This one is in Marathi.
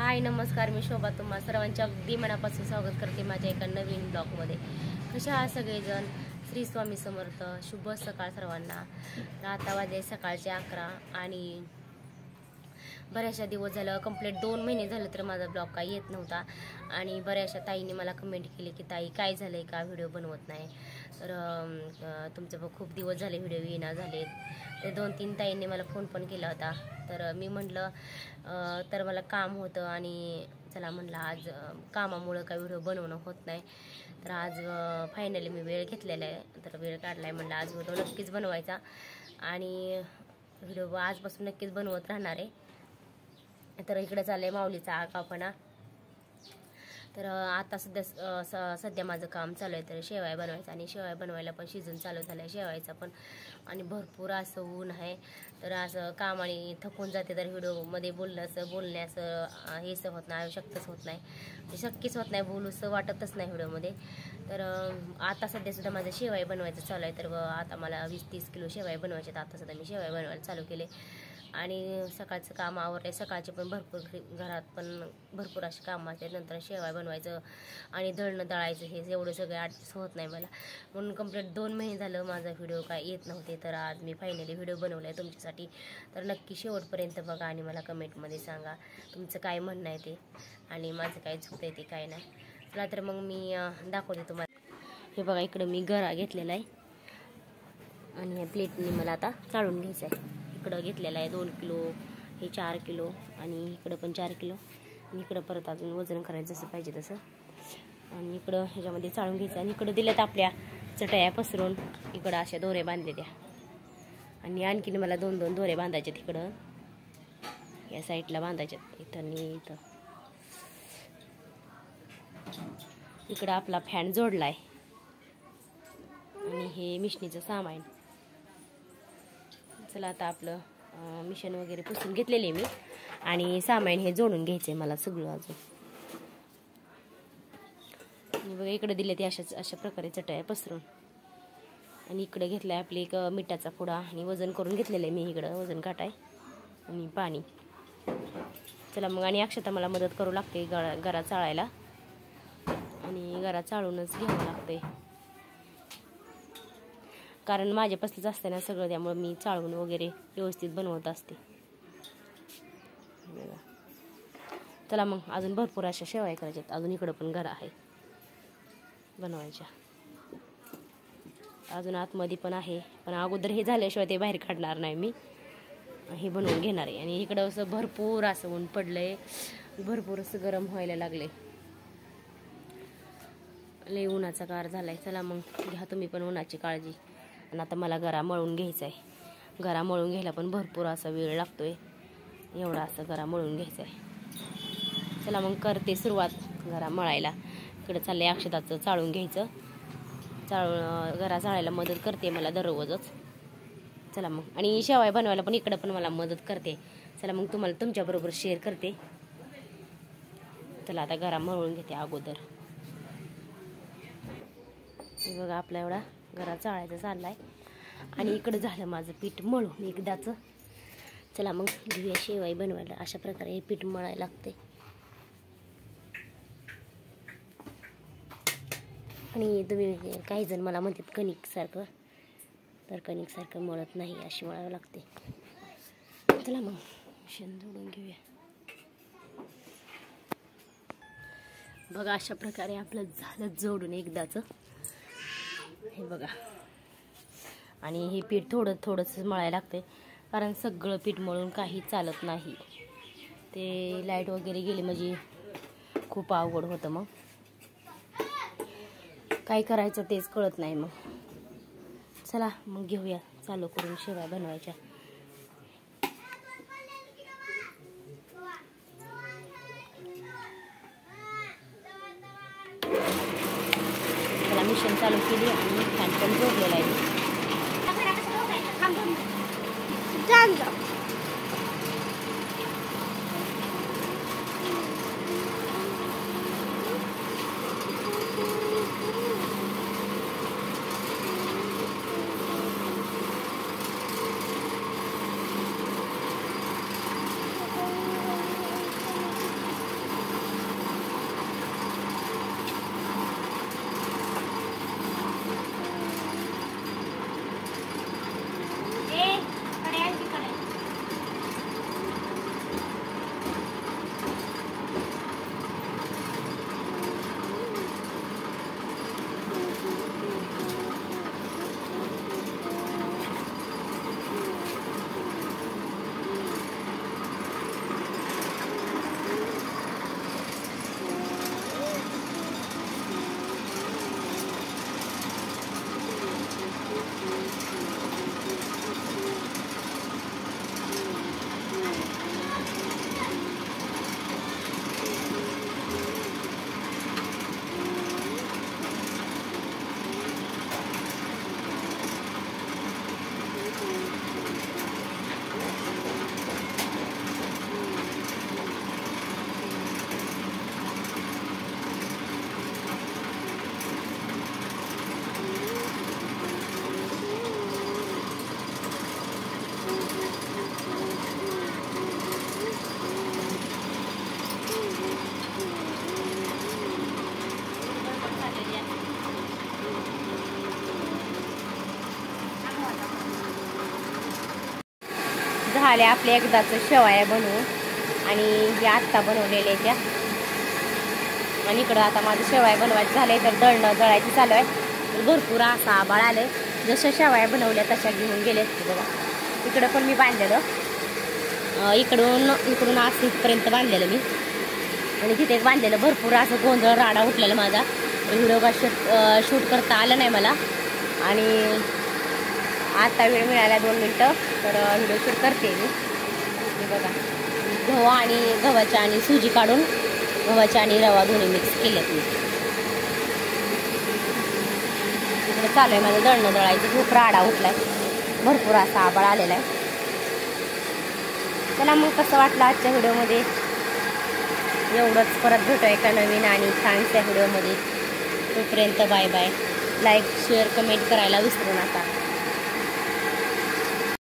हाय नमस्कार, मी शोभा तुम्हा सर्वांच्या अगदी मनापासून स्वागत करते माझ्या एका नवीन ब्लॉगमध्ये. कशा आहात सगळेजण? श्री स्वामी समर्थ. शुभ सकाळ सर्वांना. आता वाजले सकाळचे 11 आणि बऱ्याचशा दिवस झालं, कंप्लीट 2 महिने झालं तर माझा ब्लॉग काही येत नव्हता. आणि बऱ्याचशा ताईंनी मला कमेंट केली की ताई काय झालंय का व्हिडिओ बनवत नाही. तर तुमचं खूप दिवस झाले व्हिडिओ येणं झाले. तर 2-3 ताईंनी मला फोन पण केला होता. तर मी म्हटलं तर मला काम होतं आणि चला म्हटलं आज कामामुळं काही व्हिडिओ बनवणं होत नाही. तर आज फायनली मी वेळ घेतलेला आहे, तर वेळ काढला आहे. म्हटलं आज व्हिडिओ नक्कीच बनवायचा आणि व्हिडिओ आजपासून नक्कीच बनवत राहणार आहे. तर इकडे चाललं आहे माऊलीचा आगाऊपणा. तर आता सध्या माझं काम चालू आहे. तर शेवया बनवायचं आणि शेवया बनवायला पण सीझन चालू झालं आहे शेवयाचा पण. आणि भरपूर असं ऊन आहे. तर असं काम आणि थकून जाते. तर व्हिडिओमध्ये बोलण्याचं हेच होत नाही, आवश्यकताच होत नाही, म्हणजे शक्यच होत नाही, बोलूसं वाटतच नाही व्हिडिओमध्ये. तर आता सध्यासुद्धा माझं शेवया बनवायचं चालू आहे. तर आता मला 20-30 किलो शेवया बनवायचे. आता सुद्धा मी शेवया बनवायला चालू केले. आणि सकाळचं काम आवरले. सकाळचे पण भरपूर घरात पण भरपूर असे काम असते. नंतर शेवया बनवायचं आणि दळणं दळायचं, हे एवढं सगळं ॲडजस्ट होत नाही मला. म्हणून कंप्लीट 2 महिने झालं माझा व्हिडिओ काय येत नव्हते. तर आज मी फायनली व्हिडिओ बनवला आहे तुमच्यासाठी. तर नक्की शेवटपर्यंत बघा आणि मला कमेंटमध्ये सांगा तुमचं काय म्हणणं आहे ते आणि माझं काय चुकतं आहे ते काय नाही. चला तर मग मी दाखवते तुम्हाला. हे बघा इकडं मी गरा घेतलेला आहे आणि ह्या प्लेटने मला आता चाळून घ्यायचं आहे. इकडं घेतलेलं आहे 2 किलो, हे 4 किलो आणि इकडं पण 4 किलो आणि इकडं परत अजून वजन करायचं जसं पाहिजे तसं. आणि इकडं ह्याच्यामध्ये चाळून घ्यायचं आणि इकडं दिल्यात आपल्या चटया पसरून. इकडं अशा दोरे बांधलेल्या आणि आणखीन मला 2-2 दोरे बांधायचे. तिकडं या साईडला बांधायच्यात, इथं आणि इथं. इकडं आपला फॅन जोडला आहे आणि हे मिशनीचं सामान. चला आता आपलं मिशन वगैरे पुसून घेतलेले मी आणि सामान हे जोडून घ्यायचं आहे मला सगळं अजून. आणि बघा इकडे दिले ते अशा प्रकारे चटया पसरून. आणि इकडे घेतलं आहे आपली एक मिठाचा पुडा आणि वजन करून घेतलेलं आहे मी. इकडं वजन काटाय आणि पाणी. चला मग. आणि अक्षता मला मदत करू लागते गरा चाळायला आणि गरा चाळूनच घ्यावं लागते कारण माझ्या पसलंच असते ना सगळं, त्यामुळे मी चाळून वगैरे व्यवस्थित बनवत असते. चला मग अजून भरपूर अशा शेवया करायच्यात. अजून इकडं पण गरा आहे बनवायच्या. अजून आतमध्ये पण आहे, पण अगोदर हे झाल्याशिवाय ते बाहेर काढणार नाही मी. हे बनवून घेणार आहे. आणि इकडं असं भरपूर असं ऊन पडलंय, भरपूर असं गरम व्हायला लागले. लय उन्हाचा कार झालाय. चला मग घ्या तुम्ही पण उन्हाची काळजी. आणि आता मला गरा मळून घ्यायचा आहे. गरा मळून घ्यायला पण भरपूर असा वेळ लागतोय. एवढा असं गरा मळून घ्यायचा आहे. चला मग करते सुरुवात गरा मळायला. इकडं चाललंय अक्षताचं चाळून घ्यायचं. गरा चाळायला मदत करते मला दररोजच. चला मग. आणि शेवया बनवायला पण इकडं पण मला मदत करते. चला मग तुम्हाला तुमच्याबरोबर शेअर करते. चला आता गरा मळून घेते अगोदर. हे बघा आपला एवढा गरा चाळायचा चाललाय आणि इकडं झालं माझं पीठ मळून एकदाचं. चला मग घेऊया शेवया बनवायला. अशा प्रकारे हे पीठ मळायला लागते. आणि तुम्ही काही जण मला म्हणतात कणिकसारखं, तर कणिकसारखं मळत नाही, अशी मळावं लागते. चला मग मिशन जोडून घेऊया. बघा अशा प्रकारे आपलं झालं जोडून एकदाचं. हे बघा. आणि हे पीठ थोडंसं मळायला लागते कारण सगळं पीठ मळून काही चालत नाही. ते लाईट वगैरे गेली म्हणजे खूप अवघड होतं. मग काय करायचं तेच कळत नाही. मग चला मग घेऊया चालू करून शेवया बनवायच्या. चला मिशन चालू केली आणि फॅन पण जोडलेला आहे. झाले आपल्या एकदाचं शेवाया बनवून आणि हे आत्ता बनवलेले त्या. आणि इकडं आता माझं शेवाया बनवायचं झालंय तर दळणं दळायची चालू आहे. तर भरपूर असा आभाळ आलंय. जशा शेवाया बनवल्या तशा घेऊन गेले बघा. इकडं पण मी बांधलेलं, इकडून असं इथपर्यंत बांधलेलं मी आणि तिथे बांधलेलं. भरपूर असं गोंधळ राडा उठलेला माझा. व्हिडिओ का शूट करता आलं नाही मला आणि आता वेळ मिळाला 2 मिनटं तर व्हिडिओ शूट करते मी. बघा गहू आणि गव्हाच्या आणि सुजी काढून गव्हाच्या आणि रवा दोन्ही मिक्स केलेत मी. इकडे चालू आहे माझं दळणं दळायचं. खूप राडा उठलाय, भरपूर असा आभाळ आलेला आहे. चला मग कसं वाटलं आजच्या व्हिडिओमध्ये एवढंच. परत भेटू एका नवीन आणि छानशा व्हिडिओमध्ये. तोपर्यंत bye bye. Like share comment करायला विसरू नका.